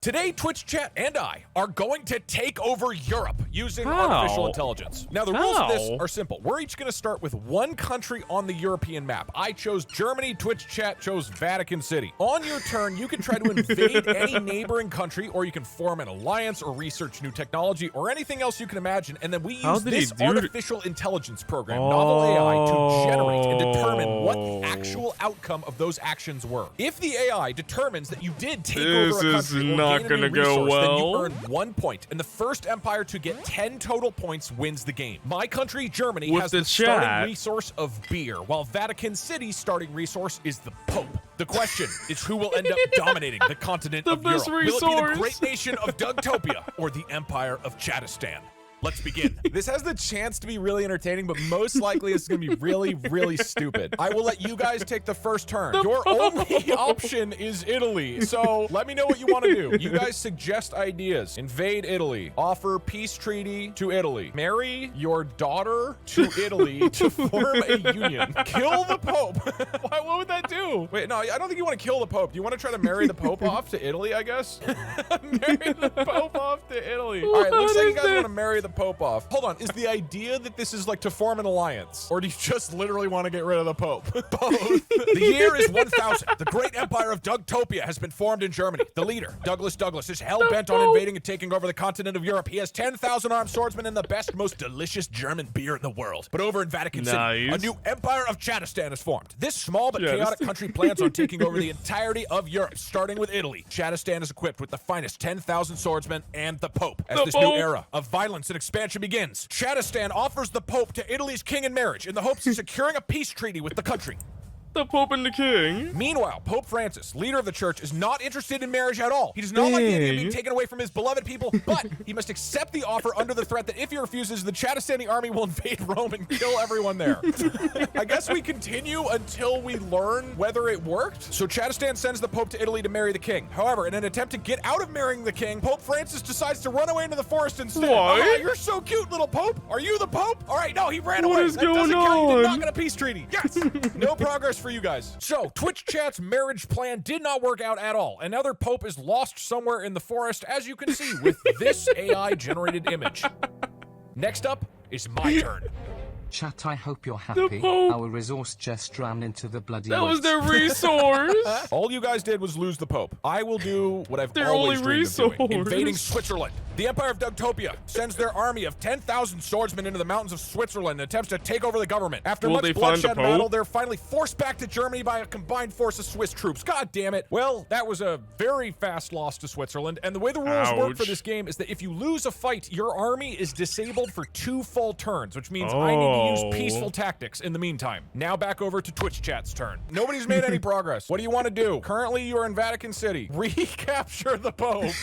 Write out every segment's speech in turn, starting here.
Today, Twitch chat and I are going to take over Europe using artificial intelligence. Now, the rules of this are simple. We're each going to start with one country on the European map. I chose Germany, Twitch chat chose Vatican City. On your turn, you can try to invade any neighboring country, or you can form an alliance or research new technology or anything else you can imagine, and then we use this artificial intelligence program, Novel AI, to generate and determine what the actual outcome of those actions were. If the AI determines that you did take over a country or not gonna go well, then you earn 1 point, and the first empire to get 10 total points wins the game. My country, Germany, has the starting resource of beer, while Vatican City's starting resource is the Pope. The question is who will end up dominating the continent of Europe. Will it be the great nation of DougTopia or the empire of Chatistan? Let's begin. This has the chance to be really entertaining, but most likely it's gonna be really, really stupid. I will let you guys take the first turn. Your only option is Italy, so let me know what you want to do. You guys suggest ideas. Invade Italy. Offer peace treaty to Italy. Marry your daughter to Italy to form a union. Kill the Pope. What would that do? Wait, no, I don't think you want to kill the Pope. Do you want to try to marry the Pope off to Italy, I guess? Marry the Pope off to Italy. All right, looks like you guys want to marry the Pope off. Hold on, is the idea that this is like to form an alliance, or do you just literally want to get rid of the Pope? Both. The year is 1000. The great empire of DougTopia has been formed in Germany. The leader, Douglas, is hell-bent on invading and taking over the continent of Europe. He has 10,000 armed swordsmen and the best, most delicious German beer in the world. But over in Vatican City, a new empire of Chatistan is formed. This small but chaotic country plans on taking over the entirety of Europe, starting with Italy. Chatistan is equipped with the finest 10,000 swordsmen and the Pope. As this new era of violence and expansion begins, Chatistan offers the Pope to Italy's king in marriage in the hopes of securing a peace treaty with the country. The Pope and the King. Meanwhile, Pope Francis, leader of the church, is not interested in marriage at all. He does not like the idea of being taken away from his beloved people, but he must accept the offer under the threat that if he refuses, the Chatistani army will invade Rome and kill everyone there. I guess we continue until we learn whether it worked. So Chatistan sends the Pope to Italy to marry the king. However, in an attempt to get out of marrying the king, Pope Francis decides to run away into the forest instead. What? Oh, you're so cute, little Pope. Are you the Pope? All right, no, he ran away. What is going on? on? You did not get a peace treaty. Yes. No progress for you guys. So, Twitch chat's marriage plan did not work out at all. Another Pope is lost somewhere in the forest, as you can see with this AI-generated image. Next up is my turn. Chat, I hope you're happy. Our resource just ran into the bloody That was their resource. All you guys did was lose the Pope. I will do what I've always dreamed of doing. Invading Switzerland. The Empire of DougTopia sends their army of 10,000 swordsmen into the mountains of Switzerland and attempts to take over the government. After much bloodshed battle, they're finally forced back to Germany by a combined force of Swiss troops. God damn it. Well, that was a very fast loss to Switzerland, and the way the rules work for this game is that if you lose a fight, your army is disabled for 2 full turns, which means I need to use peaceful tactics in the meantime. Now back over to Twitch chat's turn. Nobody's made any progress. What do you want to do? Currently, you are in Vatican City. Recapture the Pope.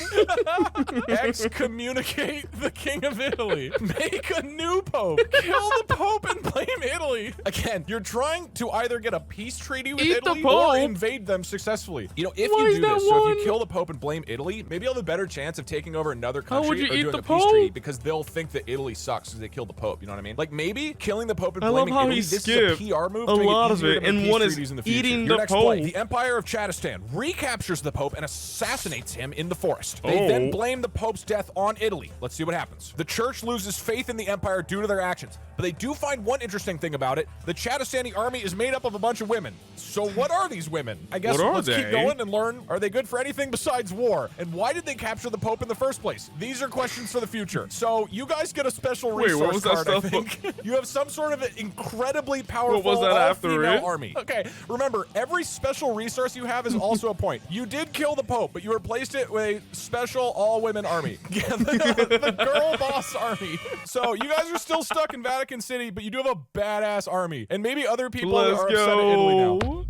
Excommunicate the King of Italy. Make a new Pope. Kill the Pope and blame Italy. Again, you're trying to either get a peace treaty with Italy or invade them successfully. You know, if you do this, so if you kill the Pope and blame Italy, maybe you'll have a better chance of taking over another country or doing a peace treaty because they'll think that Italy sucks because they killed the Pope. You know what I mean? Like maybe killing the Pope and blaming Italy, this is a PR move to make it easier to make peace treaties in the future. Your next play, the Empire of Chatistan recaptures the Pope and assassinates him in the forest. They then blame the Pope's death on Italy. Let's see what happens. The church loses faith in the Empire due to their actions, but they do find one interesting thing about it. The Chatistani army is made up of a bunch of women. So what are these women? I guess let's keep going and learn. Are they good for anything besides war? And why did they capture the Pope in the first place? These are questions for the future. So you guys get a special resource card, I think. You have some sort of incredibly powerful all-female army. Okay, remember, every special resource you have is also a point. You did kill the Pope, but you replaced it with a special all-women army. Yeah, the girl boss army. So you guys are still stuck in Vatican City, but you do have a badass army. And maybe other people are upset at Italy now.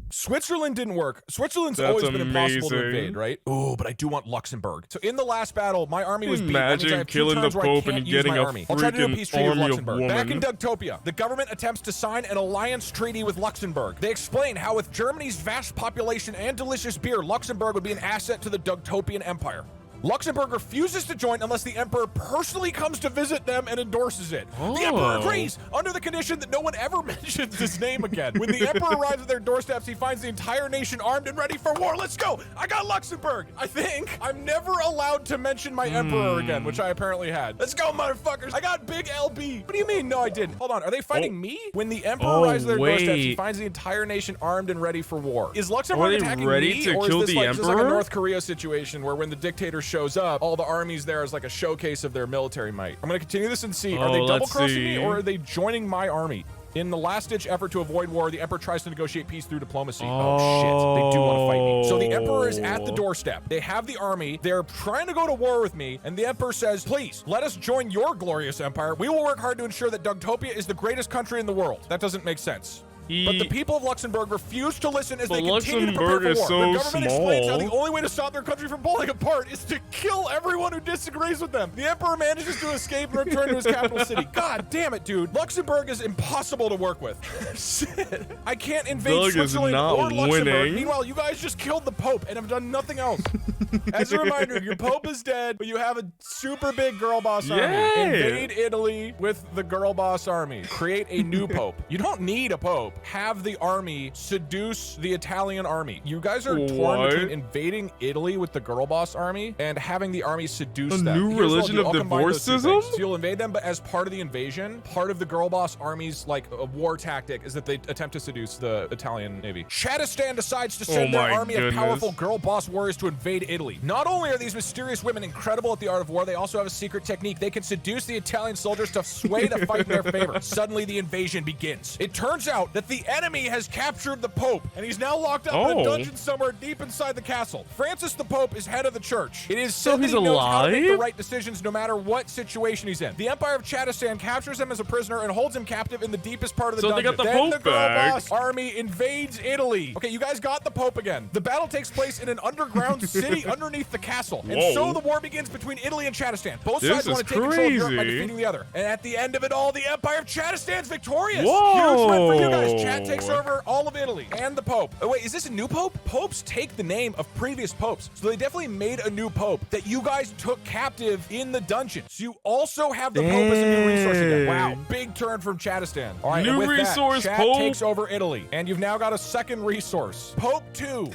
Switzerland didn't work. Switzerland's always been impossible to invade, right? Oh, but I do want Luxembourg. So in the last battle, my army was beat. Imagine killing the Pope and getting a freaking army of women. Back in DougTopia, the government attempts to sign an alliance treaty with Luxembourg. They explain how with Germany's vast population and delicious beer, Luxembourg would be an asset to the DougTopian Empire. Luxembourg refuses to join unless the emperor personally comes to visit them and endorses it. The emperor agrees under the condition that no one ever mentions his name again. When the emperor arrives at their doorsteps, he finds the entire nation armed and ready for war. Let's go. I got Luxembourg. I think I'm never allowed to mention my emperor again, which I apparently had. Let's go, motherfuckers. I got big LB. What do you mean? No, I didn't. Hold on. Are they fighting me? When the emperor arrives at their doorsteps, he finds the entire nation armed and ready for war. Is Luxembourg attacking me, or is this like just like a North Korea situation where when the dictator shows up, all the armies there is like a showcase of their military might? I'm gonna continue this and see. Are they double-crossing me, or are they joining my army? In the last-ditch effort to avoid war, the emperor tries to negotiate peace through diplomacy. Oh, shit. They do want to fight me. So the emperor is at the doorstep. They have the army. They're trying to go to war with me. And the emperor says, please, let us join your glorious empire. We will work hard to ensure that DougDtopia is the greatest country in the world. That doesn't make sense. But the people of Luxembourg refuse to listen as they continue to prepare for war. The government explains how the only way to stop their country from falling apart is to kill everyone who disagrees with them. The emperor manages to escape and return to his capital city. God damn it, dude. Luxembourg is impossible to work with. Shit. I can't invade Switzerland or Luxembourg. Meanwhile, you guys just killed the Pope and have done nothing else. As a reminder, your Pope is dead, but you have a super big girl boss army. Invade Italy with the girl boss army. Create a new Pope. You don't need a Pope. Have the army seduce the Italian army. You guys are torn between invading Italy with the girl boss army and having the army seduce them. A new religion of divorcism? So you'll invade them, but as part of the invasion, part of the girl boss army's like a war tactic is that they attempt to seduce the Italian navy. Chatistan decides to send their army of powerful girl boss warriors to invade Italy. Not only are these mysterious women incredible at the art of war, they also have a secret technique. They can seduce the Italian soldiers to sway the fight in their favor. Suddenly the invasion begins. It turns out that the enemy has captured the Pope, and he's now locked up in a dungeon somewhere deep inside the castle. Francis the Pope is head of the church. It is said that he knows how to make the right decisions no matter what situation he's in. The Empire of Chatistan captures him as a prisoner and holds him captive in the deepest part of the dungeon. They got the then Pope the girl back. boss army invades Italy. Okay, you guys got the Pope again. The battle takes place in an underground city underneath the castle. And so the war begins between Italy and Chatistan. Both sides want to take control of Europe by defeating the other. And at the end of it all, the Empire of Chatistan's victorious. Huge win for you guys. Chat takes over all of Italy and the Pope. Oh, wait, is this a new Pope? Popes take the name of previous popes. So they definitely made a new Pope that you guys took captive in the dungeon. So you also have the Pope as a new resource again. Wow, big turn from Chatistan. All right, new resource, Chat takes over Italy. And you've now got a second resource. Pope 2.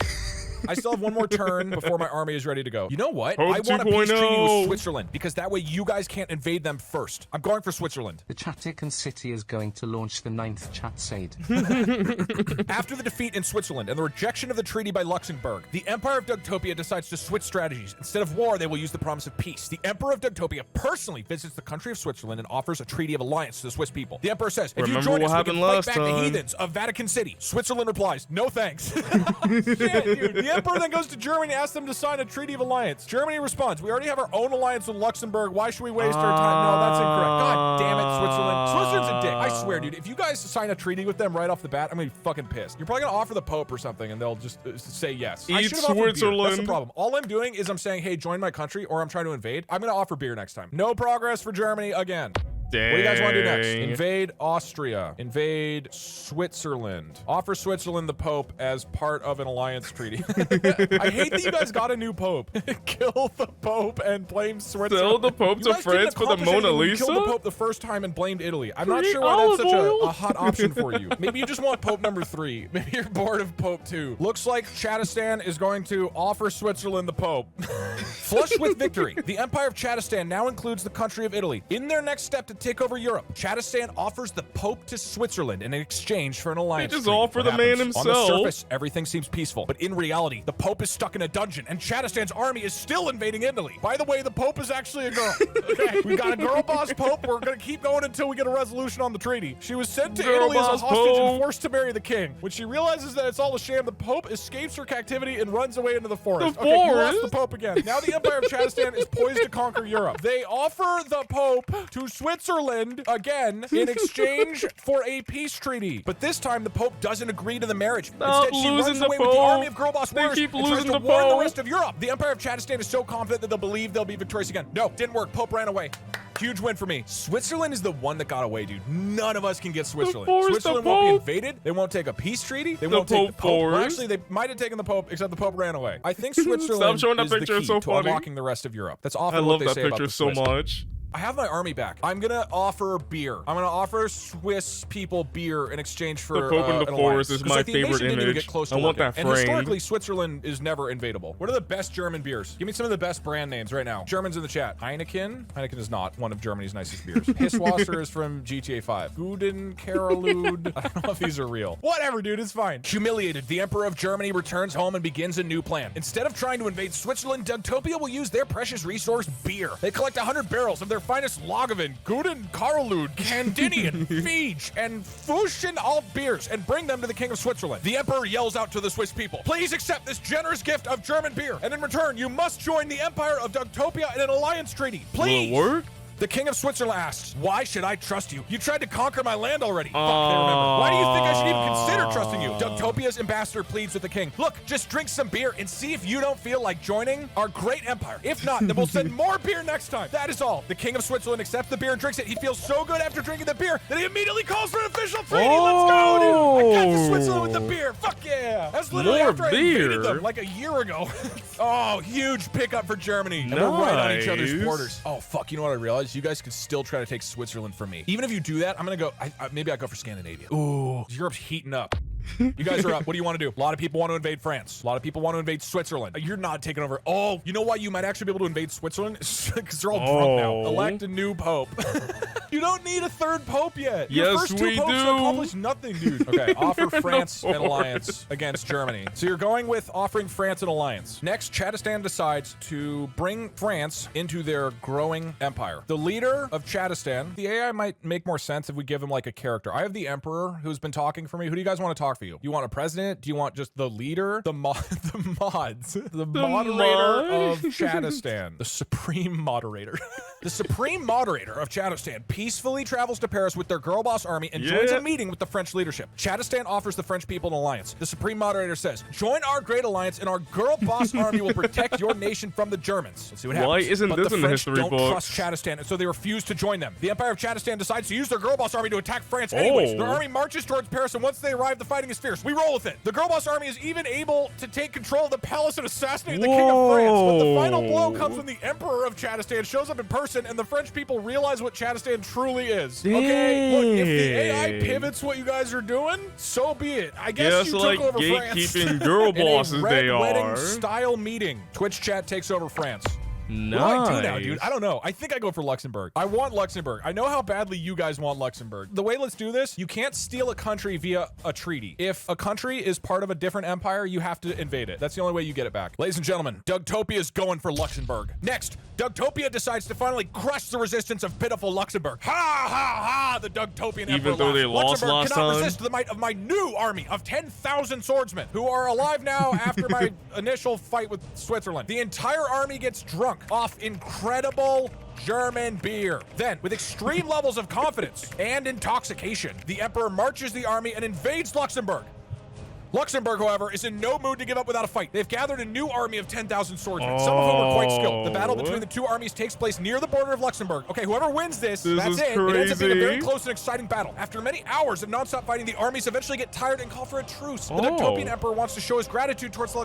I still have one more turn before my army is ready to go. You know what? Pope I want a peace treaty with 2.0. Switzerland because that way you guys can't invade them first. I'm going for Switzerland. The Chatican city is going to launch the 9th Chatsade. After the defeat in Switzerland and the rejection of the treaty by Luxembourg, the Empire of DougDtopia decides to switch strategies. Instead of war, they will use the promise of peace. The Emperor of DougDtopia personally visits the country of Switzerland and offers a treaty of alliance to the Swiss people. The Emperor says, if you join us, we can fight back the heathens of Vatican City. Switzerland replies, no thanks. Shit, dude. The Emperor then goes to Germany and asks them to sign a treaty of alliance. Germany responds, we already have our own alliance with Luxembourg. Why should we waste our time? No, that's incorrect. God damn it, Switzerland. Switzerland's a dick. I swear, dude, if you guys sign a treaty with them right off the bat, I'm gonna be fucking pissed. You're probably gonna offer the Pope or something and they'll just say yes. I should've offered beer. That's the problem. All I'm doing is I'm saying, hey, join my country, or I'm trying to invade. I'm gonna offer beer next time. No progress for Germany again. Dang. What do you guys want to do next? Invade Austria. Invade Switzerland. Offer Switzerland the Pope as part of an alliance treaty. I hate that you guys got a new Pope. Kill the Pope and blame Switzerland. Sell the Pope to France for the Mona Lisa? You killed the Pope the first time and blamed Italy. I'm not sure why that's such a hot option for you. Maybe you just want Pope number 3. Maybe you're bored of Pope 2. Looks like Chatistan is going to offer Switzerland the Pope. Flush with victory, the Empire of Chatistan now includes the country of Italy. In their next step to take over Europe, Chatistan offers the Pope to Switzerland in exchange for an alliance. They just offer the man himself. On the surface, everything seems peaceful, but in reality, the Pope is stuck in a dungeon, and Chatistan's army is still invading Italy. By the way, the Pope is actually a girl. Okay, we got a girl boss Pope. We're gonna keep going until we get a resolution on the treaty. She was sent to Italy as a hostage and forced to marry the king. When she realizes that it's all a sham, the Pope escapes her captivity and runs away into the forest. Okay, you lost the Pope again. Now the Empire of Chatistan is poised to conquer Europe. They offer the Pope to Switzerland again in exchange for a peace treaty. But this time the Pope doesn't agree to the marriage. Instead, she runs away with the army of girl boss warriors and tries to warn the rest of Europe. The Empire of Chatistan is so confident that they'll believe they'll be victorious again. No, didn't work. Pope ran away. Huge win for me. Switzerland is the one that got away, dude. None of us can get Switzerland. force, Switzerland won't be invaded. They won't take a peace treaty. They won't take the Pope. Well, actually, they might have taken the Pope, except the Pope ran away. I think Switzerland Stop showing that is the picture. key It's so to funny. unlocking the rest of Europe. That's often I what love they that say about picture the so Swiss. much. I have my army back. I'm gonna offer beer. I'm gonna offer Swiss people beer in exchange for The Pope in the an Forest alliance. is 'Cause, my like, the favorite invasion didn't even image. get close to I want working. that And framed. historically, Switzerland is never invadable. What are the best German beers? Give me some of the best brand names right now. Germans in the chat. Heineken. Heineken is not one of Germany's nicest beers. Hisswasser is from GTA 5. Guden Karalud. I don't know if these are real. Whatever, dude. It's fine. Humiliated, the Emperor of Germany returns home and begins a new plan. Instead of trying to invade Switzerland, DougTopia will use their precious resource, beer. They collect 100 barrels of their finest Lagavulin, Guden Karlud, Candinian, Fiege, and Fuschen alt beers and bring them to the King of Switzerland. The Emperor yells out to the Swiss people, please accept this generous gift of German beer, and in return, you must join the Empire of DougTopia in an alliance treaty. Please! Will it work? The King of Switzerland asks, why should I trust you? You tried to conquer my land already. Fuck, they remember. Why do you think I should even consider trusting you? DougTopia's ambassador pleads with the king. Look, just drink some beer and see if you don't feel like joining our great empire. If not, then we'll send more beer next time. That is all. The King of Switzerland accepts the beer and drinks it. He feels so good after drinking the beer that he immediately calls for an official treaty. Let's go, dude. I got to Switzerland with the beer. Fuck yeah. That's literally More after I beer? invaded them like a year ago. Oh, huge pickup for Germany. And we're right on each other's Nice. borders. Oh, fuck. You know what I realized? You guys could still try to take Switzerland from me. Even if you do that, I'm gonna go, maybe I go for Scandinavia. Ooh, Europe's heating up. You guys are up. What do you want to do? A lot of people want to invade France. A lot of people want to invade Switzerland. You're not taking over. Oh, you know why you might actually be able to invade Switzerland? Because they're all drunk now. Elect a new pope. You don't need a third pope yet. Your Yes, first two we popes do. accomplish nothing, dude. Okay, offer France an force. alliance against Germany. So you're going with offering France an alliance. Next, Chatistan decides to bring France into their growing empire. The leader of Chatistan, the AI might make more sense if we give him like a character. I have the emperor who's been talking for me. Who do you guys want to talk for you? You want a president? Do you want just the leader? The mods. The moderator of Chatistan. The supreme moderator. The supreme moderator of Chatistan peacefully travels to Paris with their girl boss army and joins a meeting with the French leadership. Chatistan offers the French people an alliance. The supreme moderator says, join our great alliance and our girl boss army will protect your nation from the Germans. Let's see what happens. Why isn't but this the in the French history don't books? trust Chatistan, and so they refuse to join them. The Empire of Chatistan decides to use their girl boss army to attack France anyways. Their army marches towards Paris, and once they arrive, the fighting is fierce. We roll with it. The girl boss army is even able to take control of the palace and assassinate the king of France. But the final blow comes when the emperor of Chatistan shows up in person, and the French people realize what Chatistan truly is. Okay, look, if the AI pivots what you guys are doing, so be it. I guess you like took over France. gatekeeping girl bosses in a red they wedding are. style meeting. Twitch chat takes over France. Nice. What do I do now, dude? I don't know. I think I go for Luxembourg. I want Luxembourg. I know how badly you guys want Luxembourg. The way let's do this, you can't steal a country via a treaty. If a country is part of a different empire, you have to invade it. That's the only way you get it back. Ladies and gentlemen, DougTopia is going for Luxembourg. Next, DougTopia decides to finally crush the resistance of pitiful Luxembourg. Ha ha ha! The DougTopian Even emperor though laughs. they lost Luxembourg last cannot time? resist the might of my new army of 10,000 swordsmen who are alive now after my initial fight with Switzerland. The entire army gets drunk off incredible German beer. Then, with extreme levels of confidence and intoxication, the emperor marches the army and invades Luxembourg. Luxembourg, however, is in no mood to give up without a fight. They've gathered a new army of 10,000 swordsmen, some of whom are quite skilled. The battle between the two armies takes place near the border of Luxembourg. Okay, whoever wins this that's it. It ends up being a very close and exciting battle. After many hours of nonstop fighting, the armies eventually get tired and call for a truce. The DougTopian emperor wants to show his gratitude towards the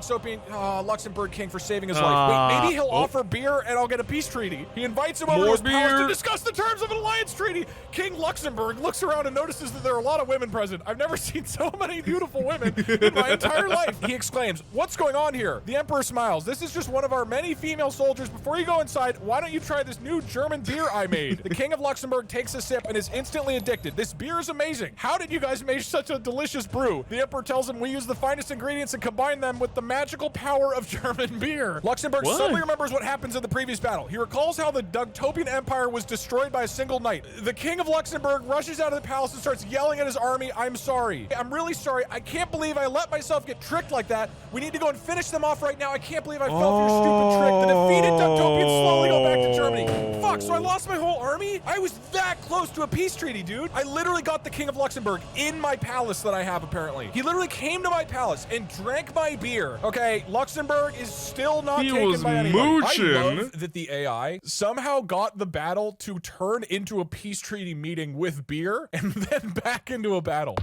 Luxembourg king for saving his life. Wait, maybe he'll offer beer and I'll get a peace treaty. He invites him over to his palace to discuss the terms of an alliance treaty. King Luxembourg looks around and notices that there are a lot of women present. I've never seen so many beautiful women in my entire life. He exclaims, what's going on here? The emperor smiles. This is just one of our many female soldiers. Before you go inside, why don't you try this new German beer I made? The king of Luxembourg takes a sip and is instantly addicted. This beer is amazing. How did you guys make such a delicious brew? The emperor tells him we use the finest ingredients and combine them with the magical power of German beer. Luxembourg suddenly remembers what happens in the previous battle. He recalls how the DougTopian empire was destroyed by a single knight. The king of Luxembourg rushes out of the palace and starts yelling at his army, I'm sorry. I'm really sorry. I can't believe I let myself get tricked like that. We need to go and finish them off right now. I can't believe I fell for your stupid trick. The defeated DougTopians slowly go back to Germany. Fuck, so I lost my whole army? me? I was that close to a peace treaty, dude. I literally got the King of Luxembourg in my palace that I have, apparently. He literally came to my palace and drank my beer. Okay, Luxembourg is still not taken by anybody. Mooching. I love that the AI somehow got the battle to turn into a peace treaty meeting with beer and then back into a battle.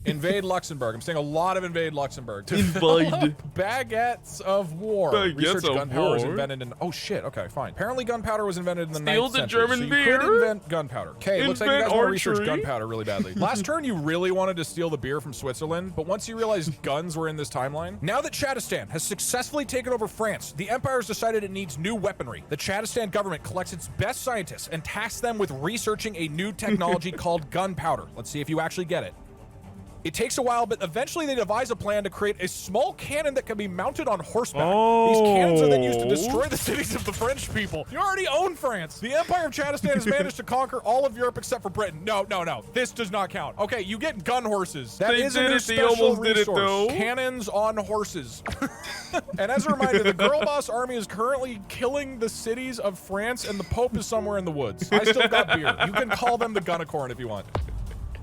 Invade Luxembourg. I'm saying a lot of invade Luxembourg. Invade. Baguettes of war. Research gunpowder was invented in... Oh, shit. Okay, fine. Apparently gunpowder was invented in the 9th century. German so you beer. could invent gunpowder. Okay, looks like you guys want to research archery. gunpowder really badly. Last turn, you really wanted to steal the beer from Switzerland, but once you realized guns were in this timeline... Now that Chatistan has successfully taken over France, the Empire's decided it needs new weaponry. The Chatistan government collects its best scientists and tasks them with researching a new technology called gunpowder. Let's see if you actually get it. It takes a while, but eventually they devise a plan to create a small cannon that can be mounted on horseback. These cannons are then used to destroy the cities of the French people. You already own France. The Empire of Chatistan has managed to conquer all of Europe except for Britain. No. This does not count. Okay, you get gun horses. That is a new special resource. Cannons on horses. And as a reminder, the Girl Boss army is currently killing the cities of France, and the Pope is somewhere in the woods. I still got beer. You can call them the Gunnicorn if you want.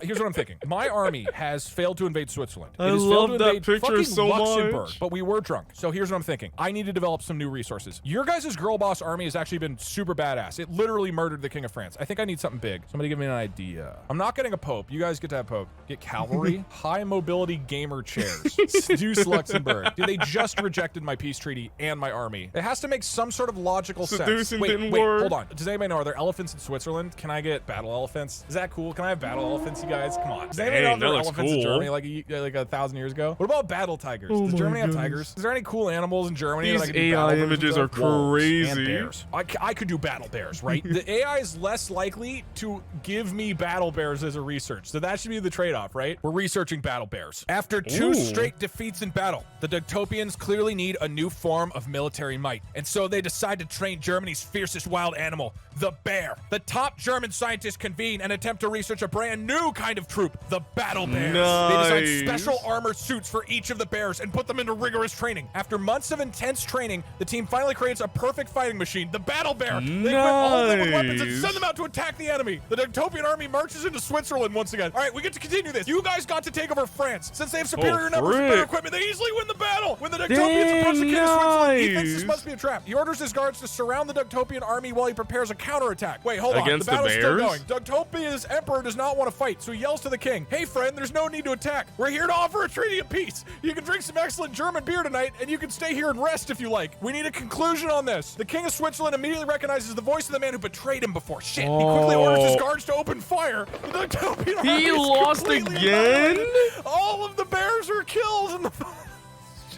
Here's what I'm thinking. My army has failed to invade Switzerland. I love that picture so much. But we were drunk. So here's what I'm thinking. I need to develop some new resources. Your guys' girl boss army has actually been super badass. It literally murdered the King of France. I think I need something big. Somebody give me an idea. I'm not getting a Pope. You guys get to have Pope. Get cavalry, high mobility gamer chairs. Seduce Luxembourg. Dude, they just rejected my peace treaty and my army. It has to make some sort of logical sense. Wait, hold on. Does anybody know, are there elephants in Switzerland? Can I get battle elephants? Is that cool? Can I have battle elephants, you guys? Come on. Does anybody know if there were elephants in Germany like 1,000 years ago? What about battle tigers? Does Germany have tigers? Is there any cool animals in Germany? These AI images are crazy. Bears. I could do battle bears, right? The AI is less likely to give me battle bears as a research. So that should be the trade-off, right? We're researching battle bears. After 2 straight defeats in battle, the Dugtopians clearly need a new form of military might. And so they decide to train Germany's fiercest wild animal, the bear. The top German scientists convene and attempt to research a brand new kind of troop, the battle bears. Nice. They design special armor suits for each of the bears and put them into rigorous training. After months of intense training, the team finally creates a perfect fighting machine, the battle bear. They equip all of them with weapons and send them out to attack the enemy. The Dugtopian army marches into Switzerland once again. All right, we get to continue this. You guys got to take over France. Since they have superior numbers and better equipment, they easily win the battle. When the Dugtopians approach the king of Switzerland, he thinks this must be a trap. He orders his guards to surround the Dugtopian army while he prepares a counterattack. Wait, hold on. The battle's still going. Dugtopia's emperor does not want to fight, so he yells to the king, "Hey friend, there's no need to attack. We're here to offer a treaty of peace. You can drink some excellent German beer tonight, and you can stay here and rest if you like. We need a conclusion on this." The king of Switzerland immediately recognizes the voice of the man who betrayed him before. Shit, he quickly orders his guards to open fire. The Dugtopian army He lost again? All of the bears are killed in the...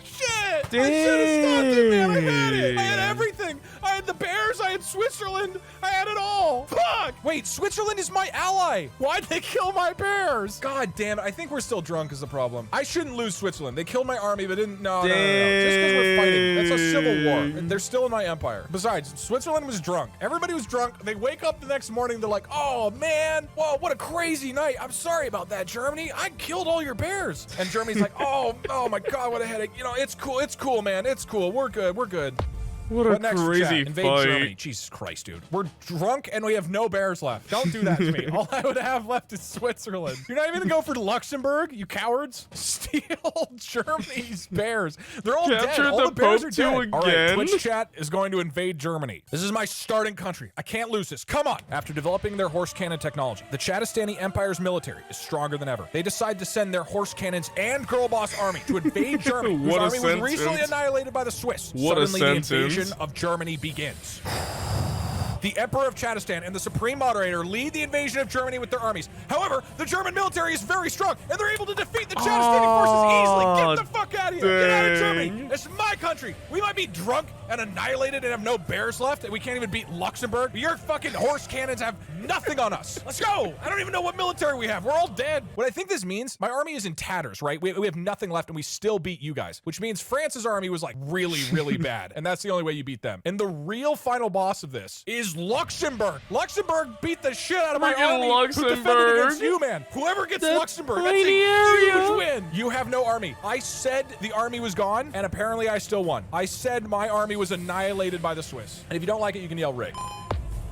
Shit! Dang. I should have stopped it, man. I had it. I had everything. I had the bears. I had Switzerland. I had it all. Fuck! Wait, Switzerland is my ally. Why'd they kill my bears? God damn it. I think we're still drunk is the problem. I shouldn't lose Switzerland. They killed my army, but didn't... No. Just because we're fighting. That's a civil war. And they're still in my empire. Besides, Switzerland was drunk. Everybody was drunk. They wake up the next morning. They're like, "Oh, man. Whoa, what a crazy night. I'm sorry about that, Germany. I killed all your bears." And Germany's like, oh my God, what a headache. You know, it's cool, man. It's cool. We're good. What a crazy Invade fight. Germany. Jesus Christ, dude. We're drunk and we have no bears left. Don't do that to me. All I would have left is Switzerland. You're not even gonna go for Luxembourg, you cowards. Steal Germany's bears. They're all dead. All the bears are dead. All right, Twitch chat is going to invade Germany. This is my starting country. I can't lose this. Come on. After developing their horse cannon technology, the Chatistani Empire's military is stronger than ever. They decide to send their horse cannons and girl boss army to invade Germany, whose army was recently annihilated by the Swiss. Suddenly, the invasion of Germany begins. The Emperor of Chatistan and the Supreme Moderator lead the invasion of Germany with their armies. However, the German military is very strong, and they're able to defeat the Chatistani forces easily. Get the fuck out of here. Get out of Germany. This is my country. We might be drunk and annihilated and have no bears left, and we can't even beat Luxembourg. Your fucking horse cannons have nothing on us. Let's go. I don't even know what military we have. We're all dead. What I think this means, my army is in tatters, right? We have nothing left, and we still beat you guys, which means France's army was like really, really bad, and that's the only way you beat them. And the real final boss of this is Luxembourg. Luxembourg beat the shit out of my army who defended against you, man. Whoever gets Luxembourg, that's a huge win. You have no army. I said the army was gone, and apparently I still won. I said my army was annihilated by the Swiss. And if you don't like it, you can yell "Rig."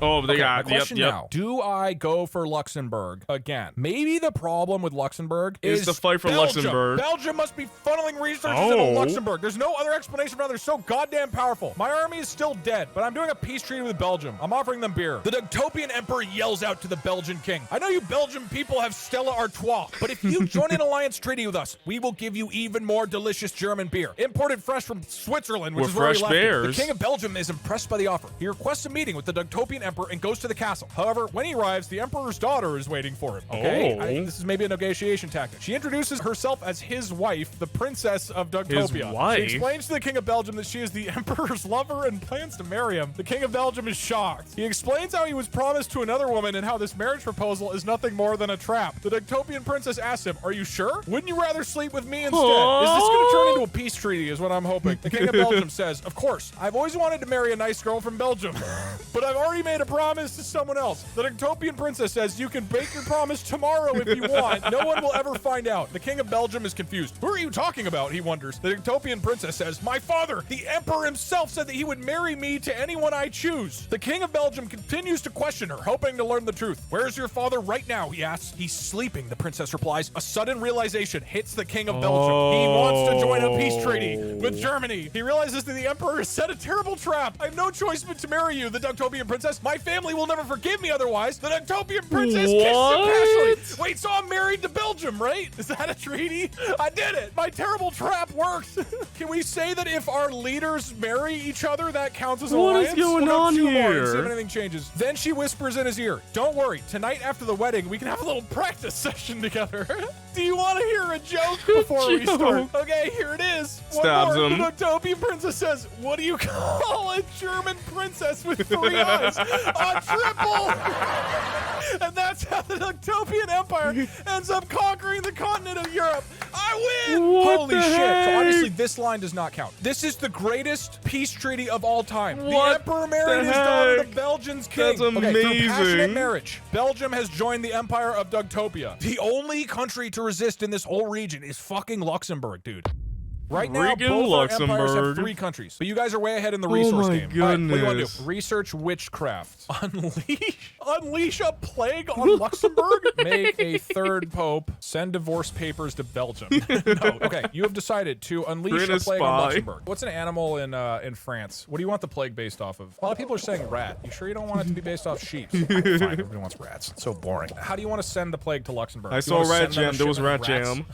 Oh, they got question yep. now. Do I go for Luxembourg again? Maybe the problem with Luxembourg is the fight for Belgium. Luxembourg. Belgium must be funneling resources into Luxembourg. There's no other explanation for how they're so goddamn powerful. My army is still dead, but I'm doing a peace treaty with Belgium. I'm offering them beer. The Dugtopian Emperor yells out to the Belgian king. I know you Belgian people have Stella Artois, but if you join an alliance treaty with us, we will give you even more delicious German beer, imported fresh from Switzerland, which is where we left it. The king of Belgium is impressed by the offer. He requests a meeting with the Dugtopian Emperor and goes to the castle. However, when he arrives, the emperor's daughter is waiting for him. Okay, this is maybe a negotiation tactic. She introduces herself as his wife, the princess of Dugtopia. His wife? She explains to the king of Belgium that she is the emperor's lover and plans to marry him. The king of Belgium is shocked. He explains how he was promised to another woman and how this marriage proposal is nothing more than a trap. The Dugtopian princess asks him, "Are you sure? Wouldn't you rather sleep with me instead?" Is this going to turn into a peace treaty is what I'm hoping. The king of Belgium says, "Of course, I've always wanted to marry a nice girl from Belgium, but I've already made a promise to someone else." The Dugtopian princess says, "You can break your promise tomorrow if you want. No one will ever find out." The king of Belgium is confused. "Who are you talking about?" he wonders. The Dugtopian princess says, "My father, the emperor himself, said that he would marry me to anyone I choose." The king of Belgium continues to question her, hoping to learn the truth. "Where's your father right now?" he asks. "He's sleeping," the princess replies. A sudden realization hits the king of Belgium. He wants to join a peace treaty with Germany. He realizes that the emperor has set a terrible trap. "I have no choice but to marry you," the Dugtopian princess. "My family will never forgive me otherwise." The Dugtopian princess kisses him passionately. Wait, so I'm married to Belgium, right? Is that a treaty? I did it. My terrible trap worked. Can we say that if our leaders marry each other, that counts as an alliance? What is going on here? See if anything changes. Then she whispers in his ear, "Don't worry. Tonight after the wedding, we can have a little practice session together." Do you want to hear a joke before we start? Okay, here it is. Stabs him. The Dugtopian princess says, "What do you call a German princess with 3 eyes? A triple!" And that's how the Dugtopian Empire ends up conquering the continent of Europe. I win! Holy shit. So obviously this line does not count. This is the greatest peace treaty of all time. The emperor married his daughter to Belgium's king. That's amazing. Okay, through passionate marriage, Belgium has joined the empire of Dugtopia. The only country to resist in this whole region is fucking Luxembourg, dude. Right now, both our empires have 3 countries, but you guys are way ahead in the resource game. Goodness. All right, what do you want to do? Research witchcraft. Unleash a plague on Luxembourg? Make a 3rd pope. Send divorce papers to Belgium. No. Okay, you have decided to unleash a plague on Luxembourg. What's an animal in France? What do you want the plague based off of? A lot of people are saying rat. You sure you don't want it to be based off sheep? Fine, everybody wants rats. It's so boring. How do you want to send the plague to Luxembourg? I saw rat jam. There was rat jam.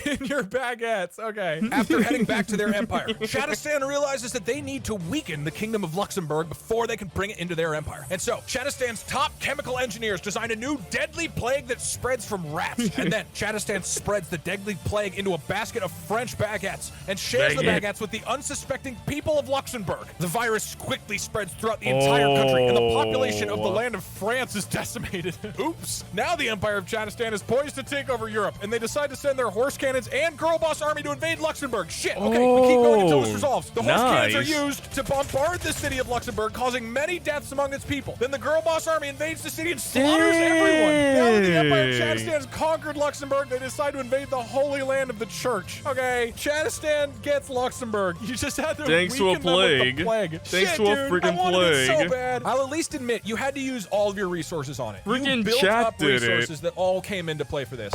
In your baguettes. Okay. After heading back to their empire, Chatistan realizes that they need to weaken the kingdom of Luxembourg before they can bring it into their empire. And so, Chatistan's top chemical engineers design a new deadly plague that spreads from rats. And then, Chatistan spreads the deadly plague into a basket of French baguettes and shares the baguettes with the unsuspecting people of Luxembourg. The virus quickly spreads throughout the entire country, and the population of the land of France is decimated. Oops. Now the empire of Chatistan is poised to take over Europe, and they decide to send their horse cannons and girl boss army to invade Luxembourg. Shit, okay, we keep going until this resolves. The horse cannons are used to bombard the city of Luxembourg, causing many deaths among its people. Then the girl boss army invades the city and slaughters everyone. Now that the Empire of Chatistan has conquered Luxembourg, they decide to invade the Holy Land of the Church. Okay, Chatistan gets Luxembourg. You just had to weaken them with the plague. Thanks to a freaking I wanted plague. it so bad. I'll at least admit, you had to use all of your resources on it. Freaking you built chat up did resources that all came into play for this.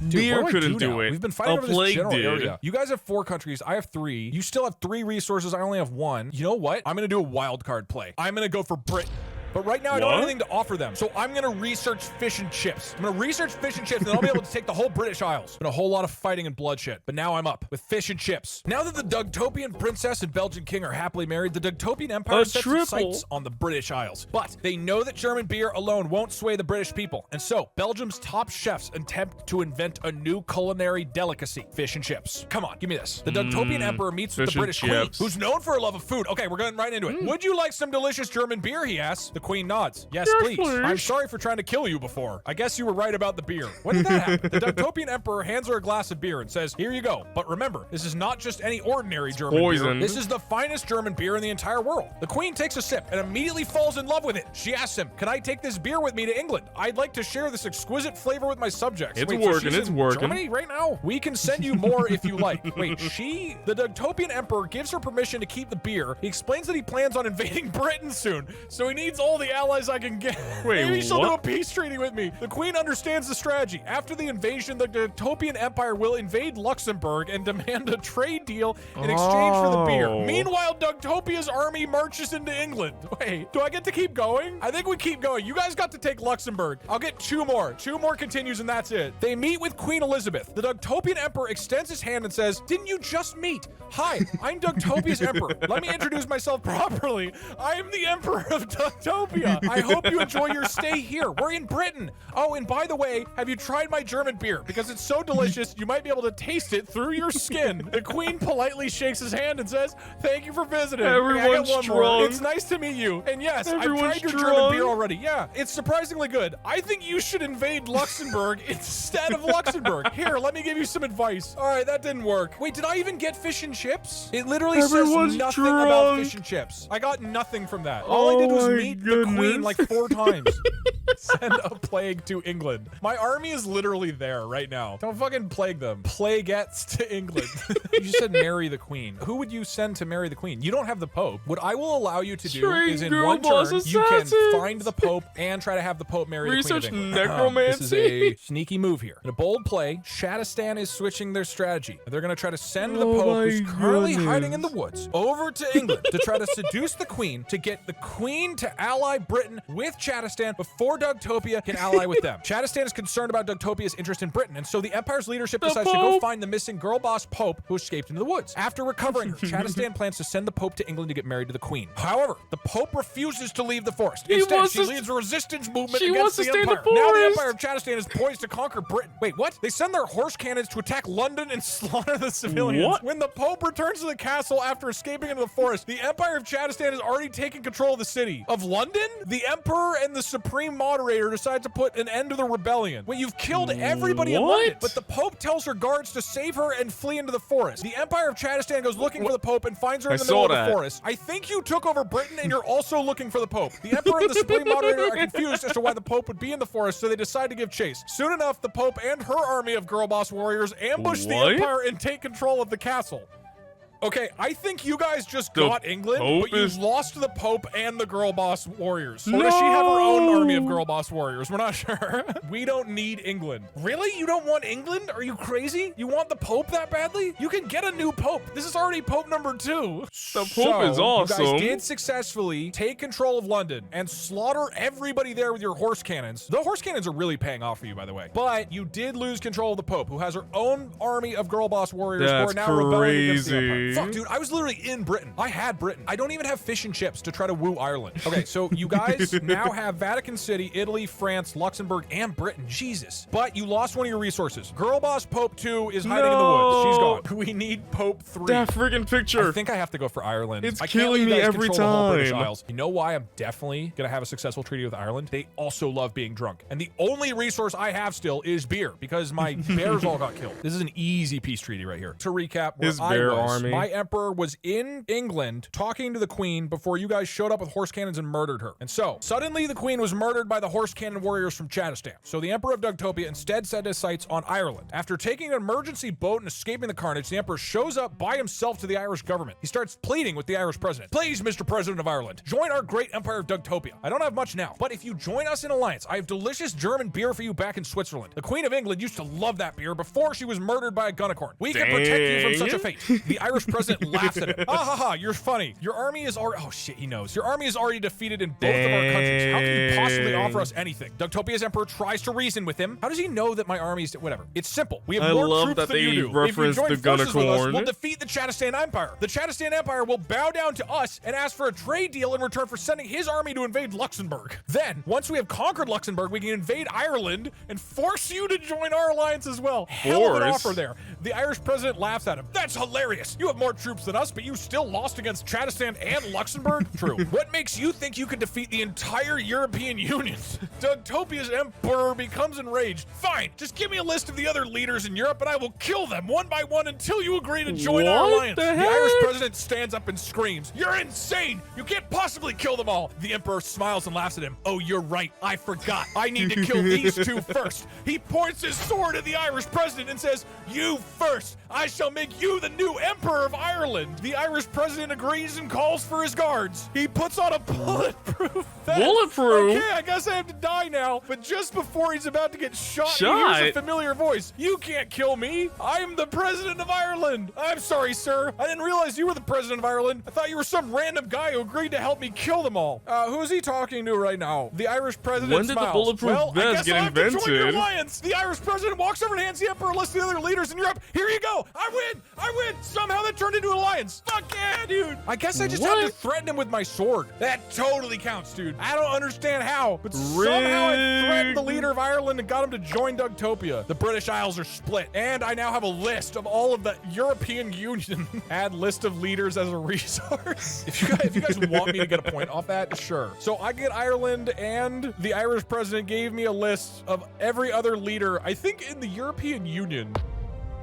Dude, Beer couldn't do it. We've been fighting over this plague general did. area. You guys have 4 countries. I have 3. You still have 3 resources. I only have 1. You know what? I'm going to do a wild card play. I'm going to go for Britain. But right now, I don't have anything to offer them. So I'm going to research fish and chips. I'm going to research fish and chips, and then I'll be able to take the whole British Isles. Been a whole lot of fighting and bloodshed. But now I'm up with fish and chips. Now that the Dugtopian princess and Belgian king are happily married, the Dugtopian empire sets its sights on the British Isles. But they know that German beer alone won't sway the British people. And so, Belgium's top chefs attempt to invent a new culinary delicacy, fish and chips. Come on, give me this. The Dugtopian emperor meets with the British queen, who's known for her love of food. Okay, we're going right into it. Would you like some delicious German beer, he asks. The queen nods. Yes, please. I'm sorry for trying to kill you before. I guess you were right about the beer. When did that happen? The Dugtopian emperor hands her a glass of beer and says, here you go. But remember, this is not just any ordinary German beer. This is the finest German beer in the entire world. The queen takes a sip and immediately falls in love with it. She asks him, can I take this beer with me to England? I'd like to share this exquisite flavor with my subjects. It's working, it's working. Germany right now? We can send you more if you like. Wait, the Dugtopian emperor gives her permission to keep the beer. He explains that he plans on invading Britain soon, so he needs all all the allies I can get. Wait, Maybe she'll do a what? peace treaty with me. The queen understands the strategy. After the invasion, the Dogtopian Empire will invade Luxembourg and demand a trade deal in exchange for the beer. Oh. Meanwhile, Dogtopia's army marches into England. Wait, do I get to keep going? I think we keep going. You guys got to take Luxembourg. I'll get 2 more. 2 more continues and that's it. They meet with Queen Elizabeth. The Dogtopian Emperor extends his hand and says, didn't you just meet? Hi, I'm Dogtopia's Emperor. Let me introduce myself properly. I am the Emperor of Dogtopia. I hope you enjoy your stay here. We're in Britain. Oh, and by the way, have you tried my German beer? Because it's so delicious, you might be able to taste it through your skin. The queen politely shakes his hand and says, thank you for visiting. Everyone's I got one more. drunk. It's nice to meet you. And yes, I've Everyone's tried your drunk. German beer already. Yeah, it's surprisingly good. I think you should invade Luxembourg instead of Luxembourg. Here, let me give you some advice. All right, that didn't work. Wait, did I even get fish and chips? It literally Everyone's says nothing drunk. about fish and chips. I got nothing from that. All I did was my meet the queen goodness. like 4 times. Send a plague to England. My army is literally there right now. Don't fucking plague them. Plaguettes to England. You just said marry the queen. Who would you send to marry the queen? You don't have the Pope. What I will allow you to do Train is in girl one boss turn, you can assassins. find the Pope and try to have the Pope marry Research the Queen of England. necromancy. This is a sneaky move here. In a bold play, Shadistan is switching their strategy. They're going to try to send the Oh Pope, who's my currently goodness. hiding in the woods, over to England to try to seduce the Queen, to get the Queen to ally Britain with Shadistan before Dogtopia can ally with them. Shadistan is concerned about Dogtopia's interest in Britain, and so the Empire's leadership decides to go Pope. find the missing girl boss Pope who escaped into the woods. After recovering her, Shadistan plans to send the Pope to England to get married to the Queen. However, the Pope refuses to leave the forest. Instead, wants she to- leads a resistance movement she against wants to the stay in the Empire. Now the forest. Empire of Shadistan is poised to conquer Britain. Wait, what? They send their horse cannons to attack London and slaughter the civilians. What? When the Pope returns to the castle after escaping into the forest, the Empire of Shadistan has already taken control of the city. Of London? The Emperor and the Supreme Moderator decide to put an end to the rebellion. Wait, you've killed everybody in What? London, but the Pope tells her guards to save her and flee into the forest. The Empire of Shadistan goes looking for the Pope and finds her in I the middle of saw the that. forest. I think you took over Britain and you're also looking for the Pope. The Emperor and the Supreme Moderator are confused as to why the Pope would be in the forest, so they decide to give chase. Soon enough, the Pope and her army of girl boss warriors ambush the What? Empire and take control of the castle. Okay, I think you guys just The got England, Pope but you is- lost the Pope and the girl boss warriors. Or does she have her own army of girl boss warriors? We're not sure. We don't need England. Really? You don't want England? Are you crazy? You want the Pope that badly? You can get a new Pope. This is already Pope number 2. The Pope is You awesome. guys did successfully take control of London and slaughter everybody there with your horse cannons. The horse cannons are really paying off for you, by the way. But you did lose control of the Pope, who has her own army of girl boss warriors who That's are now rebelling against the Empire. crazy. Fuck, dude, I was literally in Britain. I had Britain. I don't even have fish and chips to try to woo Ireland. Okay, so you guys now have Vatican City, Italy, France, Luxembourg, and Britain. Jesus. But you lost one of your resources. Girl boss Pope 2 is hiding in the woods. She's gone. We need Pope 3. That freaking picture. I think I have to go for Ireland. It's I can't killing let you me guys every control the whole British time. Isles. You know why I'm definitely gonna have a successful treaty with Ireland? They also love being drunk. And the only resource I have still is beer, because my bears all got killed. This is an easy peace treaty right here. To recap, where His I bear was, army. my emperor was in England talking to the queen before you guys showed up with horse cannons and murdered her. And so, suddenly the queen was murdered by the horse cannon warriors from Shadistan. So the emperor of Dogtopia instead set his sights on Ireland. After taking an emergency boat and escaping the carnage, the emperor shows up by himself to the Irish government. He starts pleading with the Irish president. Please, Mr. President of Ireland, join our great empire of Dogtopia. I don't have much now, but if you join us in alliance, I have delicious German beer for you back in Switzerland. The Queen of England used to love that beer before she was murdered by a gunnicorn. We can protect you from such a fate. The Irish president laughs at him. Ha ha ha, you're funny. Your army is already— oh shit, he knows. Your army is already defeated in both of our countries. How can you possibly offer us anything? Dogtopia's emperor tries to reason with him. How does he know that my army is— whatever. It's simple. We have I more love troops that than they you do. If you reference join the forces with us, Gunnicorn. we'll defeat the Shadistan Empire. The Shadistan Empire will bow down to us and ask for a trade deal in return for sending his army to invade Luxembourg. Then, once we have conquered Luxembourg, we can invade Ireland and force you to join our alliance as well. Hell of an Force? offer there. The Irish president laughs at him. That's hilarious. You have more troops than us, but you still lost against Shadistan and Luxembourg? True. What makes you think you can defeat the entire European Union? Dogtopia's emperor becomes enraged. Fine, just give me a list of the other leaders in Europe and I will kill them one by one until you agree to join our What alliance. the The heck? Irish president stands up and screams, "You're insane! You can't possibly kill them all!" The emperor smiles and laughs at him. "Oh, you're right. I forgot. I need to kill these two first." He points his sword at the Irish president and says, "You first! I shall make you the new emperor of of Ireland. The Irish president agrees and calls for his guards. He puts on a bulletproof vest. Bulletproof? Okay, I guess I have to die now. But just before he's about to get shot, he hears a familiar voice. You can't kill me. I'm the president of Ireland. I'm sorry, sir. I didn't realize you were the president of Ireland. I thought you were some random guy who agreed to help me kill them all. Who is he talking to right now? The Irish president When did smiles. the bulletproof vest get invented? To join your alliance. The Irish president walks over and hands the emperor a list of the other leaders in Europe. Here you go. I win. I win. Somehow that turned into an alliance. Fuck yeah, dude. I guess I just had to threaten him with my sword. That totally counts, dude. I don't understand how, but somehow I threatened the leader of Ireland and got him to join DougTopia. The British Isles are split, and I now have a list of all of the European Union. Add list of leaders as a resource. If you guys want me to get a point off that, sure. So I get Ireland, and the Irish president gave me a list of every other leader, I think, in the European Union.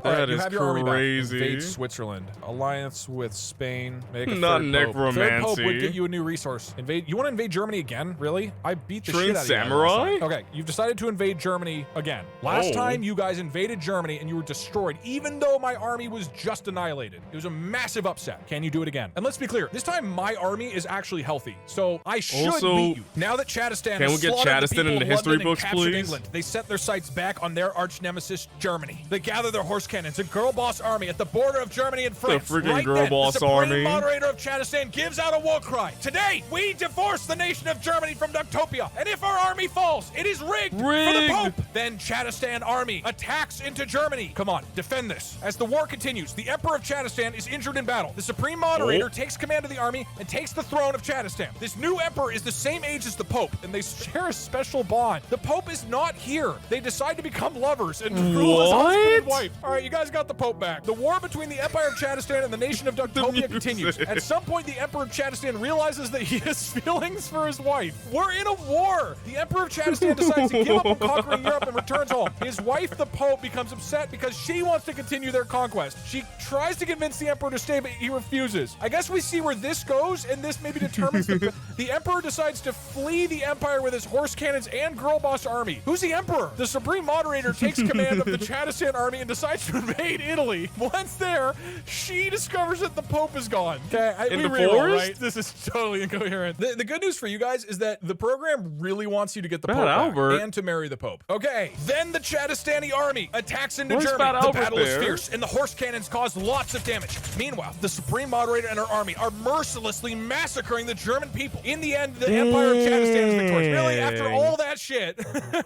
That is you have your army back. crazy. Invade Switzerland. Alliance with Spain. Make a Not third pope. necromancy. Third pope would get you a new resource. Invade. You want to invade Germany again? Really? I beat the shit out of you. Samurai? Okay, you've decided to invade Germany again. Last time you guys invaded Germany and you were destroyed, even though my army was just annihilated. It was a massive upset. Can you do it again? And let's be clear, this time my army is actually healthy, so I should beat you. Now that Chadistan can we get Chadistan in the history books, please? England, they set their sights back on their arch nemesis, Germany. They gather their horse cannons and girl boss army at the border of Germany and France. The freaking girl boss the Supreme army. moderator of Chadistan gives out a war cry. Today, we divorce the nation of Germany from DougTopia, and if our army falls, it is rigged for the Pope. Then Chadistan army attacks into Germany. Come on, defend this. As the war continues, the Emperor of Chadistan is injured in battle. The Supreme Moderator takes command of the army and takes the throne of Chadistan. This new emperor is the same age as the Pope, and they share a special bond. The Pope is not here. They decide to become lovers and rule as husband and wife. All right, you guys got the Pope back. The war between the Empire of Chadistan and the nation of DougTopia continues. At some point, the Emperor of Chadistan realizes that he has feelings for his wife. We're in a war. The Emperor of Chadistan decides to give up on conquering Europe and returns home. His wife, the Pope, becomes upset because she wants to continue their conquest. She tries to convince the Emperor to stay, but he refuses. I guess we see where this goes, and this maybe determines the Emperor decides to flee the Empire with his horse cannons and girl boss army. Who's the Emperor? The Supreme Moderator takes command of the Chadistan army and decides to invade Italy. Once there, she discovers that the Pope is gone. Okay, in the forest? Right? This is totally incoherent. The good news for you guys is that the program really wants you to get the Pope back and to marry the Pope. Okay, then the Chadistani army attacks into Germany. The battle is fierce, and the horse cannons cause lots of damage. Meanwhile, the Supreme Moderator and her army are mercilessly massacring the German people. In the end, the Empire of Chadistan is victorious. Really, after all that shit,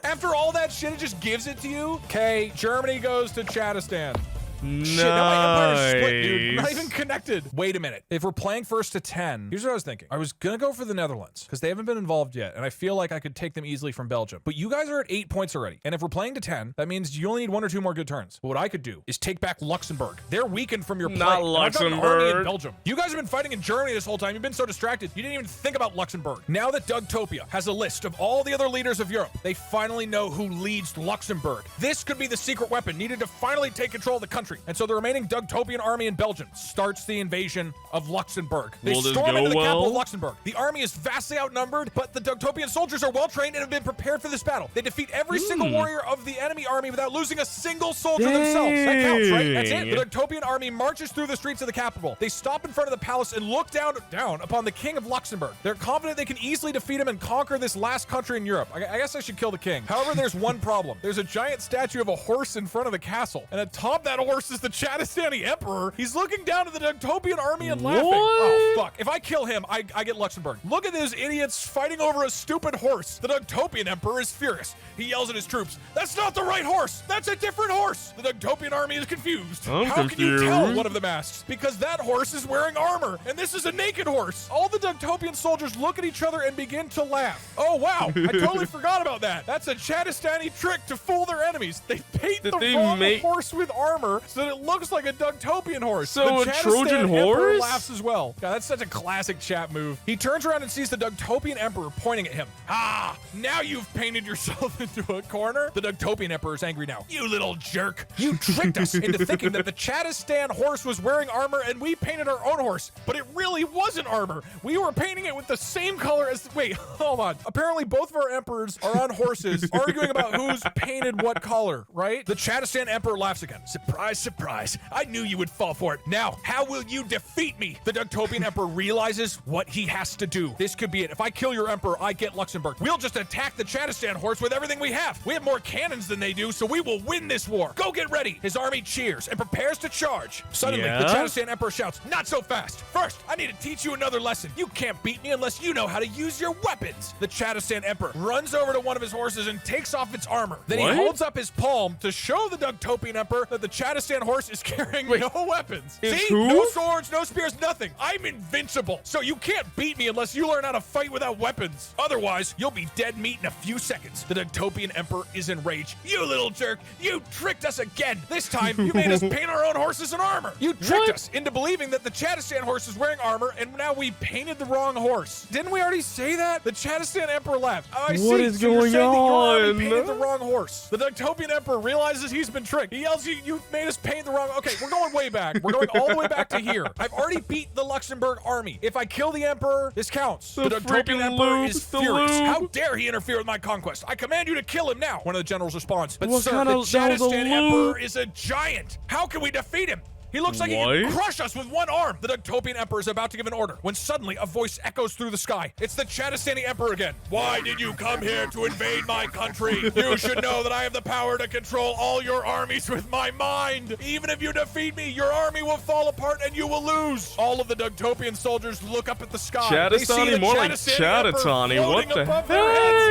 after all that shit, it just gives it to you? Okay, Germany goes to Chadistan. Nice. Shit, now my empire's split, dude. We're not even connected. Wait a minute. If we're playing first to 10, here's what I was thinking. I was gonna go for the Netherlands, because they haven't been involved yet, and I feel like I could take them easily from Belgium. But you guys are at 8 points already, and if we're playing to 10, that means you only need 1 or 2 more good turns. But what I could do is take back Luxembourg. They're weakened from your play. Not Luxembourg. I've got an army in Belgium. You guys have been fighting in Germany this whole time. You've been so distracted. You didn't even think about Luxembourg. Now that DougTopia has a list of all the other leaders of Europe, they finally know who leads Luxembourg. This could be the secret weapon needed to finally take control of the country. And so the remaining DougTopian army in Belgium starts the invasion of Luxembourg. They storm into the capital of Luxembourg. The army is vastly outnumbered, but the DougTopian soldiers are well trained and have been prepared for this battle. They defeat every single warrior of the enemy army without losing a single soldier themselves. That counts, right? That's it. The DougTopian army marches through the streets of the capital. They stop in front of the palace and look down upon the king of Luxembourg. They're confident they can easily defeat him and conquer this last country in Europe. I guess I should kill the king. However, there's one problem. There's a giant statue of a horse in front of the castle, and atop that horse is the Chadistani emperor. He's looking down at the DougTopian army and laughing. Oh, fuck. If I kill him, I get Luxembourg. Look at those idiots fighting over a stupid horse. The DougTopian emperor is furious. He yells at his troops, "That's not the right horse! That's a different horse!" The DougTopian army is confused. How can you tell? One of them asks. Because that horse is wearing armor, and this is a naked horse. All the DougTopian soldiers look at each other and begin to laugh. Oh, wow. I totally forgot about that. That's a Chadistani trick to fool their enemies. They paint the wrong horse with armor so that it looks like a DougTopian horse. So the a Trojan horse? Laughs as well. God, that's such a classic chat move. He turns around and sees the DougTopian emperor pointing at him. Ah, now you've painted yourself into a corner. The DougTopian emperor is angry now. You little jerk. You tricked us into thinking that the Chadistan horse was wearing armor and we painted our own horse. But it really wasn't armor. We were painting it with the same color as... Wait, hold on. Apparently both of our emperors are on horses arguing about who's painted what color, right? The Chadistan emperor laughs again. Surprise, surprise. I knew you would fall for it. Now, how will you defeat me? The Dougtopian Emperor realizes what he has to do. This could be it. If I kill your Emperor, I get Luxembourg. We'll just attack the Chatistan horse with everything we have. We have more cannons than they do, so we will win this war. Go get ready. His army cheers and prepares to charge. Suddenly, the Chatistan Emperor shouts, not so fast. First, I need to teach you another lesson. You can't beat me unless you know how to use your weapons. The Chatistan Emperor runs over to one of his horses and takes off its armor. Then he holds up his palm to show the Dougtopian Emperor that the Chatistan horse is carrying no weapons. See? Who? No swords, no spears, nothing. I'm invincible. So you can't beat me unless you learn how to fight without weapons. Otherwise, you'll be dead meat in a few seconds. The Dougtopian Emperor is enraged. You little jerk, you tricked us again. This time, you made us paint our own horses in armor. You tricked us into believing that the Chatistan horse is wearing armor, and now we painted the wrong horse. Didn't we already say that? The Chatistan Emperor laughed. I see. What is So you're going saying that your army on? painted the wrong horse. The Dougtopian Emperor realizes he's been tricked. He yells, you made us paint the wrong... Okay, we're going way back. We're going all the way back to here. I've already beat the Luxembourg army. If I kill the Emperor, this counts. The Dougtopian Emperor is furious. How dare he interfere with my conquest? I command you to kill him now. One of the generals responds, but sir, the Chatistan Emperor is a giant. How can we defeat him? He looks like he can crush us with one arm. The Dougtopian Emperor is about to give an order when suddenly a voice echoes through the sky. It's the Chatistani Emperor again. Why did you come here to invade my country? You should know that I have the power to control all your armies with my mind. Even if you defeat me, your army will fall apart and you will lose. All of the Dougtopian soldiers look up at the sky. Chatistani, more like Chatatani. What the heck?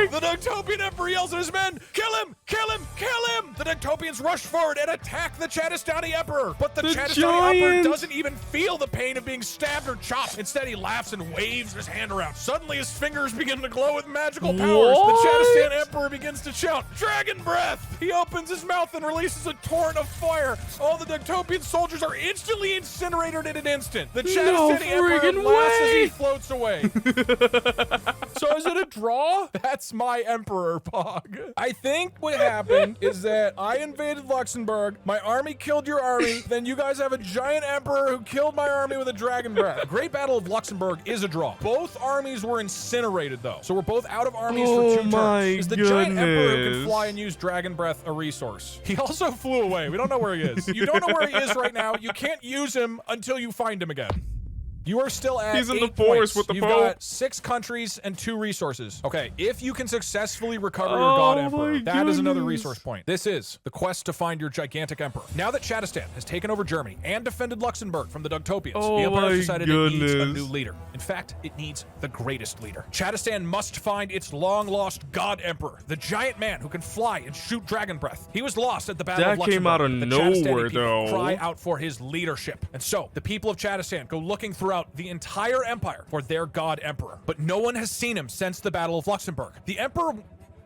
The Dougtopian Emperor yells at his men, kill him, kill him, kill him. The Dougtopians rush forward and attack the Chatistani Emperor. But the Chatistani Emperor doesn't even feel the pain of being stabbed or chopped. Instead, he laughs and waves his hand around. Suddenly, his fingers begin to glow with magical powers. The Chatistan Emperor begins to shout, Dragon Breath! He opens his mouth and releases a torrent of fire. All the Dougtopian soldiers are instantly incinerated in an instant. The Chatistani Emperor laughs as he floats away. So is it a draw? That's my Emperor, Pog. I think what happened is that I invaded Luxembourg, my army killed your army, then you guys have a giant emperor who killed my army with a dragon breath. The Great Battle of Luxembourg is a draw. Both armies were incinerated, though, so we're both out of armies for 2 turns. Is the giant emperor who can fly and use dragon breath a resource? He also flew away. We don't know where he is. You don't know where he is right now. You can't use him until you find him again. You are still at 8 points. He's in the forest with the You've got 6 countries and 2 resources. Okay, if you can successfully recover your god emperor, that is another resource point. This is the quest to find your gigantic emperor. Now that Chatistan has taken over Germany and defended Luxembourg from the Dougtopians, the emperor has decided it needs a new leader. In fact, it needs the greatest leader. Chatistan must find its long-lost god emperor, the giant man who can fly and shoot dragon breath. He was lost at the Battle of Luxembourg. That came out of nowhere, though. Cry out for his leadership. And so, the people of Chatistan go looking throughout the entire empire for their god emperor, but no one has seen him since the Battle of Luxembourg. The emperor...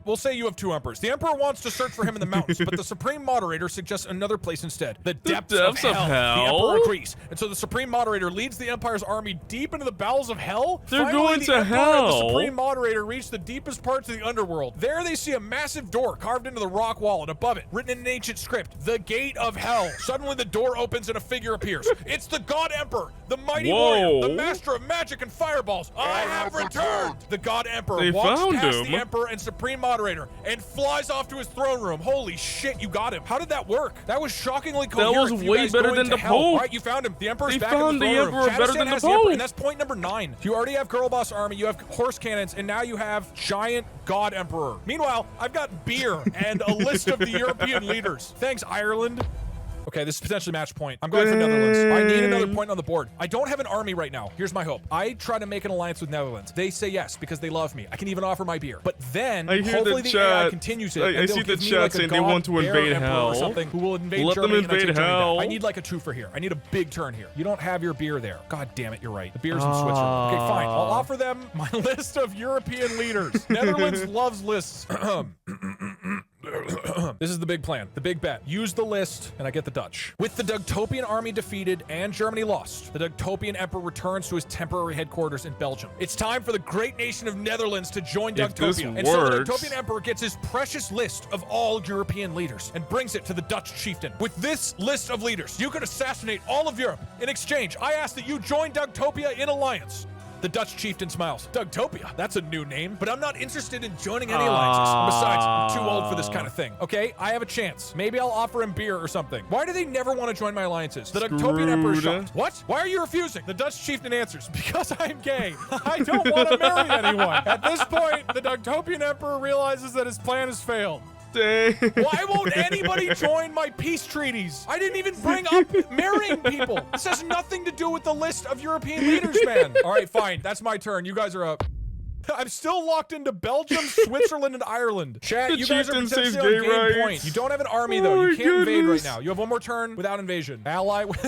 We'll say you have 2 emperors. The emperor wants to search for him in the mountains, but the supreme moderator suggests another place instead. The depths of hell. The emperor agrees. And so the supreme moderator leads the empire's army deep into the bowels of hell. They're going to hell. And the supreme moderator reach the deepest parts of the underworld. There they see a massive door carved into the rock wall, and above it, written in an ancient script, the gate of hell. Suddenly the door opens and a figure appears. It's the god emperor, the mighty warrior, the master of magic and fireballs. I have returned. The god emperor walks past the emperor and supreme moderator and flies off to his throne room. Holy shit, you got him. How did that work? That was shockingly coherent. That was way better than the Pope. All right, you found him. The Emperor's back in the throne room. Better than the Pope. And that's point number 9. You already have girl boss army, you have horse cannons, and now you have giant god emperor. Meanwhile, I've got beer and a list of the European leaders. Thanks, Ireland. Okay, this is potentially match point. I'm going for Netherlands. I need another point on the board. I don't have an army right now. Here's my hope. I try to make an alliance with Netherlands. They say yes because they love me. I can even offer my beer. But then, hopefully the AI continues it. I see the chat saying they want to invade hell. Or something who will invade Let Germany them invade hell. I need like a 2 for here. I need a big turn here. You don't have your beer there. God damn it, you're right. The beer's in Switzerland. Okay, fine. I'll offer them my list of European leaders. Netherlands loves lists. This is the big plan, the big bet. Use the list, and I get the Dutch. With the Dougtopian army defeated and Germany lost, the Dougtopian emperor returns to his temporary headquarters in Belgium. It's time for the great nation of Netherlands to join Dougtopia. And so the Dougtopian emperor gets his precious list of all European leaders and brings it to the Dutch chieftain. With this list of leaders, you could assassinate all of Europe. In exchange, I ask that you join Dougtopia in alliance. The Dutch chieftain smiles. DougTopia, that's a new name, but I'm not interested in joining any alliances. And besides, I'm too old for this kind of thing. Okay, I have a chance. Maybe I'll offer him beer or something. Why do they never want to join my alliances? The DougTopian emperor is shocked. What? Why are you refusing? The Dutch chieftain answers, because I'm gay. I don't want to marry anyone. At this point, the DougTopian emperor realizes that his plan has failed. Dang. Why won't anybody join my peace treaties? I didn't even bring up marrying people. This has nothing to do with the list of European leaders, man. All right, fine. That's my turn. You guys are up. I'm still locked into Belgium, Switzerland, and Ireland. Chat, you guys are potentially on game point. You don't have an army, though. You can't invade right now. You have one more turn without invasion. Ally with...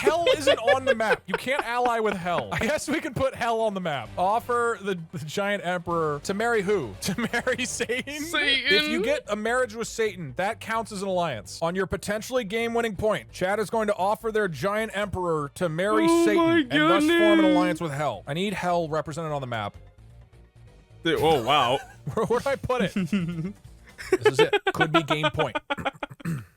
Hell isn't on the map. You can't ally with Hell. I guess we can put Hell on the map. Offer the giant emperor to marry who? To marry Satan? Satan? If you get a marriage with Satan, that counts as an alliance. On your potentially game-winning point, Chad is going to offer their giant emperor to marry Satan and thus form an alliance with Hell. I need Hell represented on the map. Oh, wow. Where do I put it? This is it. Could be game point.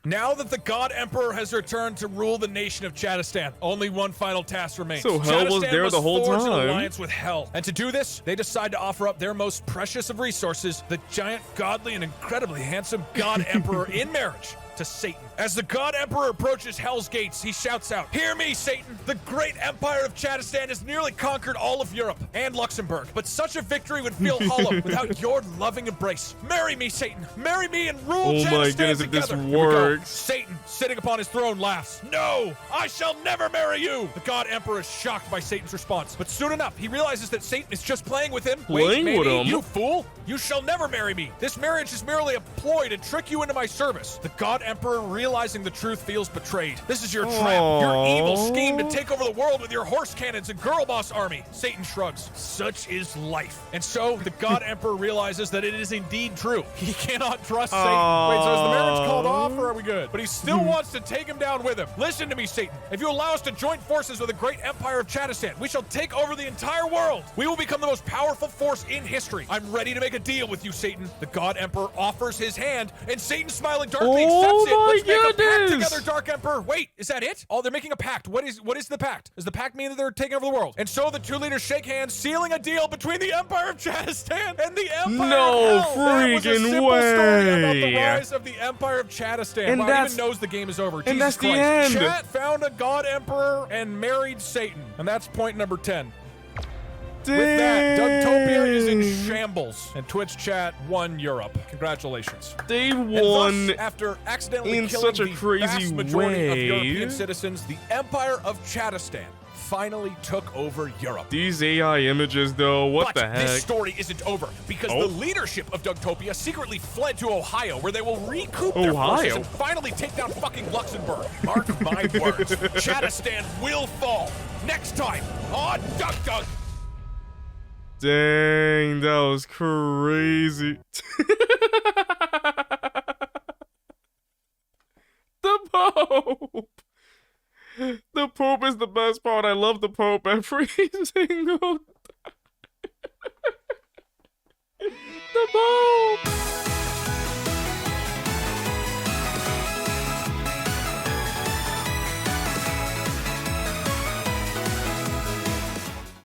Now that the God Emperor has returned to rule the nation of Chadistan, only one final task remains. So Hell was there the whole time. An alliance with Hell. And to do this, they decide to offer up their most precious of resources, the giant, godly, and incredibly handsome God Emperor in marriage to Satan. As the God Emperor approaches Hell's gates, he shouts out, "Hear me, Satan! The great empire of Chadistan has nearly conquered all of Europe and Luxembourg, but such a victory would feel hollow without your loving embrace. Marry me, Satan! Marry me and rule Chadistan together!" Oh my goodness, if this works. Satan, sitting upon his throne, laughs. "No! I shall never marry you!" The God Emperor is shocked by Satan's response, but soon enough, he realizes that Satan is just playing with him. Playing with him? You fool! You shall never marry me! This marriage is merely a ploy to trick you into my service. The God Emperor, realizing the truth, feels betrayed. This is your trap, your evil scheme to take over the world with your horse cannons and girl boss army. Satan shrugs. Such is life. And so, the God Emperor realizes that it is indeed true. He cannot trust Satan. Wait, so is the marriage called off, or are we good? But he still wants to take him down with him. Listen to me, Satan. If you allow us to join forces with the great empire of Chadistan, we shall take over the entire world. We will become the most powerful force in history. I'm ready to make a deal with you, Satan. The God Emperor offers his hand, and Satan, smiling darkly, accepts it. Let's make a pact together, Dark Emperor. Wait, is that it? Oh, they're making a pact. What is the pact? Does the pact mean that they're taking over the world? And so the two leaders shake hands, sealing a deal between the Empire of Chadistan and the Empire of Hell. That was a simple story about the rise of the Empire of Chadistan. And wow, even knows the game is over. And Jesus that's the Christ. end. Chat found a God Emperor and married Satan. And that's point number 10. Dang. With that, DougTopia is in shambles, and Twitch chat won Europe. Congratulations. They won. And thus, after accidentally in killing such a the crazy vast majority of way. European citizens, the Empire of Chadistan finally took over Europe. These AI images, though, what the heck? But this story isn't over, because the leadership of DougTopia secretly fled to Ohio, where they will recoup their forces and finally take down fucking Luxembourg. Mark my words, Chadistan will fall. Next time on DougDoug. Dang, that was crazy. The Pope. The Pope is the best part. I love the Pope every single time. The Pope.